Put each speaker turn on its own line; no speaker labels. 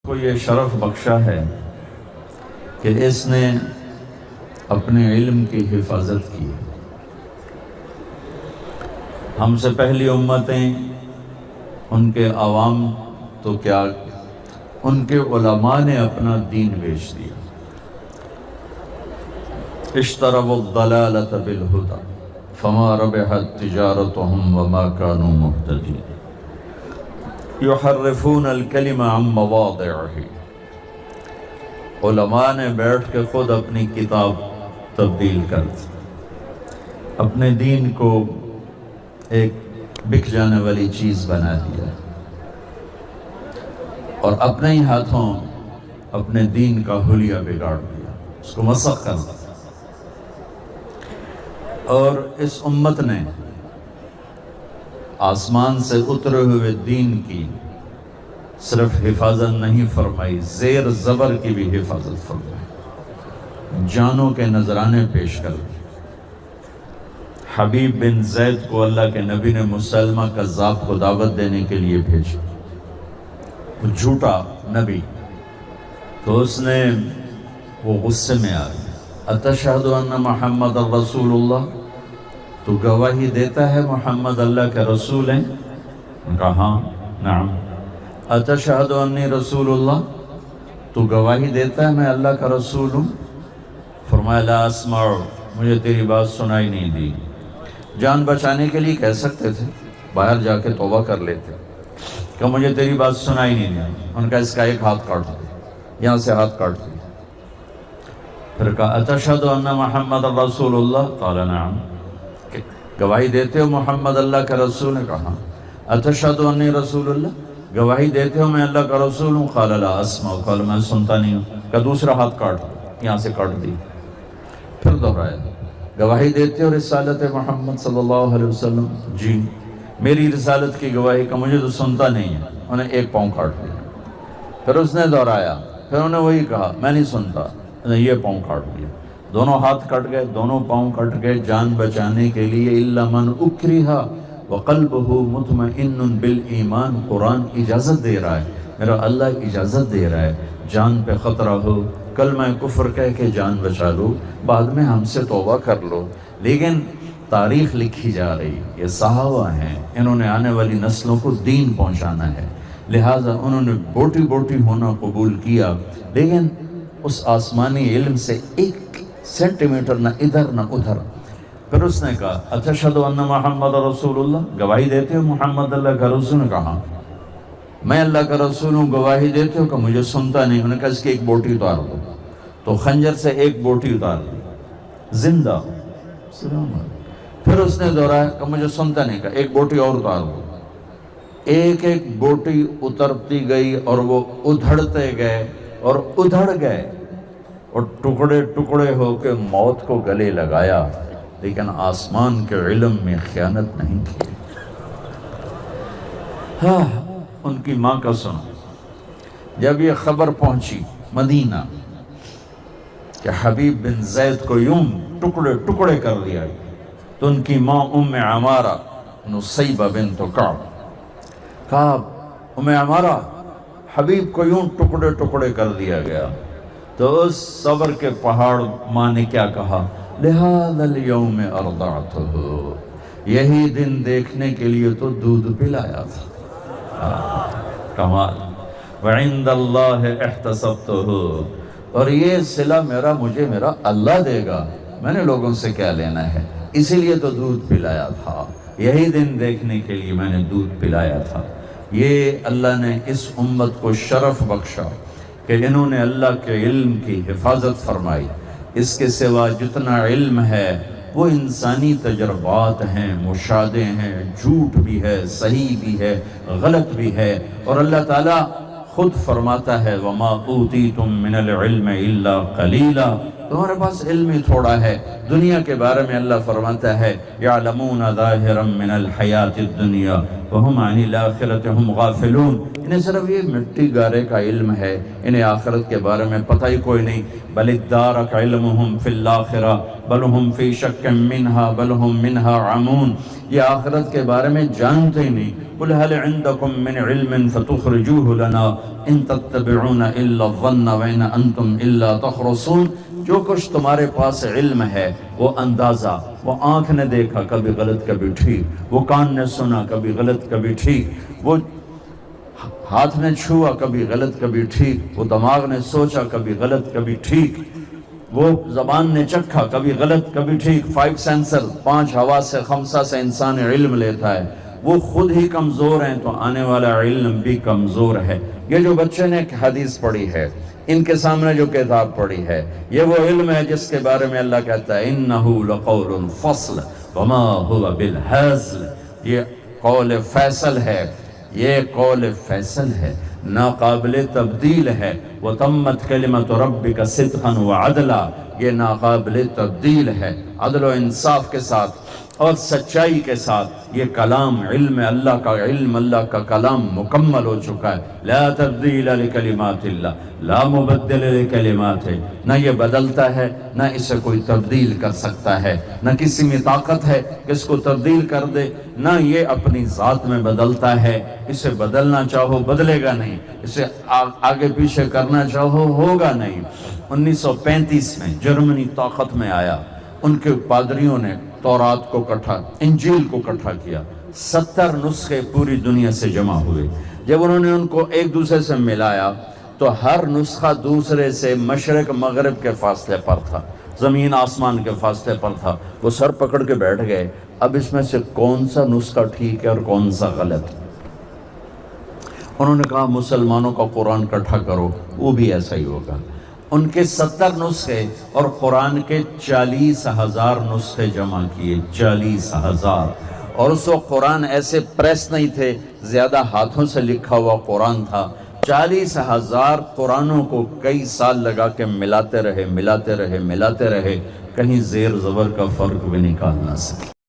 کو یہ شرف بخشا ہے کہ اس نے اپنے علم کی حفاظت کی۔ ہم سے پہلی امتیں ان کے عوام تو کیا، ان کے علماء نے اپنا دین بیچ دیا۔ اشتروا الضلالۃ بالہدی فما ربحت تجارتهم وما كانوا مہتدین یحرفون الکلم عن مواضعہ۔ علماء نے بیٹھ کے خود اپنی کتاب تبدیل کر دی، اپنے دین کو ایک بک جانے والی چیز بنا دیا اور اپنے ہی ہاتھوں اپنے دین کا حلیہ بگاڑ دیا، اس کو مسخ کر دیا۔ اور اس امت نے آسمان سے اترے ہوئے دین کی صرف حفاظت نہیں فرمائی، زیر زبر کی بھی حفاظت فرمائی، جانوں کے نذرانے پیش کر دی۔ حبیب بن زید کو اللہ کے نبی نے مسلمہ کذاب کو دعوت دینے کے لیے بھیجا، وہ جھوٹا نبی، تو اس نے وہ غصے میں آ گیا، اتشہد ان محمد رسول اللہ، تو گواہی دیتا ہے محمد اللہ کے رسول ہیں؟ ان کا ہاں، نعم۔ اتشہد انی رسول اللہ، تو گواہی دیتا ہے میں اللہ کا رسول ہوں؟ فرمایا لا اسمع، مجھے تیری بات سنائی نہیں دی۔ جان بچانے کے لیے کہہ سکتے تھے، باہر جا کے توبہ کر لیتے کہ مجھے تیری بات سنائی نہیں دی۔ ان کا اس کا ایک ہاتھ کاٹ دیا، یہاں سے ہاتھ کاٹ دیا۔ پھر کہا اتشہد ان محمد رسول اللہ، قال نعم، گواہی دیتے ہو محمد اللہ کا رسول؟ نے کہا اتشہد انی رسول اللہ، گواہی دیتے ہو میں اللہ کا رسول ہوں؟ قال لا اسمع، قال میں سنتا نہیں ہوں۔ کہ دوسرا ہاتھ کاٹ، یہاں سے کاٹ دی۔ پھر دہرایا گواہی دیتے ہو رسالت محمد صلی اللہ علیہ وسلم؟ جی، میری رسالت کی گواہی کا مجھے تو سنتا نہیں ہے۔ انہیں ایک پاؤں کاٹ دیا۔ پھر اس نے دہرایا، پھر انہیں وہی کہا میں نہیں سنتا، انہیں یہ پاؤں کاٹ دیا۔ دونوں ہاتھ کٹ گئے، دونوں پاؤں کٹ گئے جان بچانے کے لیے۔ الا من اکرہ وقلبہ مطمئن بالایمان، قرآن اجازت دے رہا ہے، میرا اللہ اجازت دے رہا ہے، جان پہ خطرہ ہو کلمہ کفر کہہ کے جان بچا لو، بعد میں ہم سے توبہ کر لو۔ لیکن تاریخ لکھی جا رہی، یہ صحابہ ہیں، انہوں نے آنے والی نسلوں کو دین پہنچانا ہے، لہٰذا انہوں نے بوٹی بوٹی ہونا قبول کیا، لیکن اس آسمانی علم سے ایک سینٹی میٹر نہ ادھر نہ ادھر۔ پھر اس نے کہا اتشہد ان محمد رسول اللہ، گواہی دیتے ہو محمد اللہ کا رسول؟ نے کہا میں اللہ کا رسول ہوں، گواہی دیتے ہو؟ کہ مجھے سنتا نہیں۔ انہوں نے کہا اس کی ایک بوٹی اتار دو، تو خنجر سے ایک بوٹی اتار دی، زندہ۔ پھر اس نے دہرایا کہ مجھے سنتا نہیں، کہا ایک بوٹی اور اتار دو۔ ایک ایک بوٹی اترتی گئی اور وہ ادھڑتے گئے اور ادھڑ گئے اور ٹکڑے ٹکڑے ہو کے موت کو گلے لگایا، لیکن آسمان کے علم میں خیانت نہیں کی۔ ہاں، ان کی ماں کا سنو، جب یہ خبر پہنچی مدینہ کہ حبیب بن زید کو یوں ٹکڑے ٹکڑے کر دیا، تو ان کی ماں ام عمارہ نصیبہ بنت کعب، کہا ام عمارہ حبیب کو یوں ٹکڑے ٹکڑے کر دیا گیا۔ تو اس صبر کے پہاڑ ماں نے کیا کہا، لہذا اليوم ارضعتہ، یہی دن دیکھنے کے لیے تو دودھ پلایا تھا۔ کمال، وعند اللہ احتسبتہ، اور یہ صلہ مجھے میرا اللہ دے گا، میں نے لوگوں سے کیا لینا ہے، اسی لیے تو دودھ پلایا تھا، یہی دن دیکھنے کے لیے میں نے دودھ پلایا تھا۔ یہ اللہ نے اس امت کو شرف بخشا کہ انہوں نے اللہ کے علم کی حفاظت فرمائی۔ اس کے سوا جتنا علم ہے وہ انسانی تجربات ہیں، مشاہدے ہیں، جھوٹ بھی ہے، صحیح بھی ہے، غلط بھی ہے، اور اللہ تعالیٰ خود فرماتا ہے وَمَا أُوتِيتُم مِّنَ الْعِلْمِ إِلَّا قَلِيلًا، تمہارے پاس علم ہی تھوڑا ہے۔ دنیا کے بارے میں اللہ فرماتا ہے یعلمون ظاہرا من الحیات الدنیا وہم عن الآخرۃ ہم غافلون، انہیں صرف یہ مٹی گارے کا علم ہے، انہیں آخرت کے بارے میں پتہ ہی کوئی نہیں۔ بل ادارک علمہم فی الآخرہ بل ہم فی شک منہا بل ہم منہا عمون، یہ آخرت کے بارے میں جانتے ہی نہیں۔ قل هل عندکم من علم فتخرجوه لنا ان تتبعون الا الظن وان انتم الا تخرصون، جو کچھ تمہارے پاس علم ہے وہ اندازہ، وہ آنکھ نے دیکھا کبھی غلط کبھی ٹھیک، وہ کان نے سنا کبھی غلط کبھی ٹھیک، وہ ہاتھ نے چھوا کبھی غلط کبھی ٹھیک، وہ دماغ نے سوچا کبھی غلط کبھی ٹھیک، وہ زبان نے چکھا کبھی غلط کبھی ٹھیک۔ 5 سینسر، 5 حواس خمسہ سے انسان علم لیتا ہے، وہ خود ہی کمزور ہیں تو آنے والا علم بھی کمزور ہے۔ یہ جو بچے نے ایک حدیث پڑھی ہے، ان کے سامنے جو کتاب پڑھی ہے، یہ وہ علم ہے جس کے بارے میں اللہ کہتا ہے انَّهُ لَقَوْلٌ فَصْلٌ وَمَا هُوَ بِالْهَزْلِ، یہ قول فیصل ہے، یہ قول فیصل ہے، ناقابل تبدیل ہے۔ وَتَمَّتْ كَلِمَةُ رَبِّكَ صِدْقًا وَعَدْلًا، یہ ناقابل تبدیل ہے، عدل و انصاف کے ساتھ اور سچائی کے ساتھ۔ یہ کلام علم اللہ کا کلام مکمل ہو چکا ہے۔ لا تبدیل لکلمات اللہ لا مبدل لکلمات، نہ یہ بدلتا ہے نہ اسے کوئی تبدیل کر سکتا ہے، نہ کسی میں طاقت ہے کہ اس کو تبدیل کر دے، نہ یہ اپنی ذات میں بدلتا ہے، اسے بدلنا چاہو بدلے گا نہیں، اسے آگے پیچھے کرنا چاہو ہوگا نہیں۔ 1935 میں جرمنی طاقت میں آیا، ان کے پادریوں نے تورات کو انجیل کو اکٹھا کیا، 70 نسخے پوری دنیا سے جمع ہوئے۔ جب انہوں نے ان کو ایک دوسرے سے ملایا تو ہر نسخہ دوسرے سے مشرق مغرب کے فاصلے پر تھا، زمین آسمان کے فاصلے پر تھا۔ وہ سر پکڑ کے بیٹھ گئے، اب اس میں سے کون سا نسخہ ٹھیک ہے اور کون سا غلط؟ انہوں نے کہا مسلمانوں کا قرآن اکٹھا کرو، وہ بھی ایسا ہی ہوگا۔ ان کے 70 نسخے اور قرآن کے 40,000 نسخے جمع کیے، 40,000۔ اور اس وقت قرآن ایسے پریس نہیں تھے، زیادہ ہاتھوں سے لکھا ہوا قرآن تھا۔ 40,000 قرآنوں کو کئی سال لگا کے ملاتے رہے، کہیں زیر زبر کا فرق بھی نکال نہ سکے۔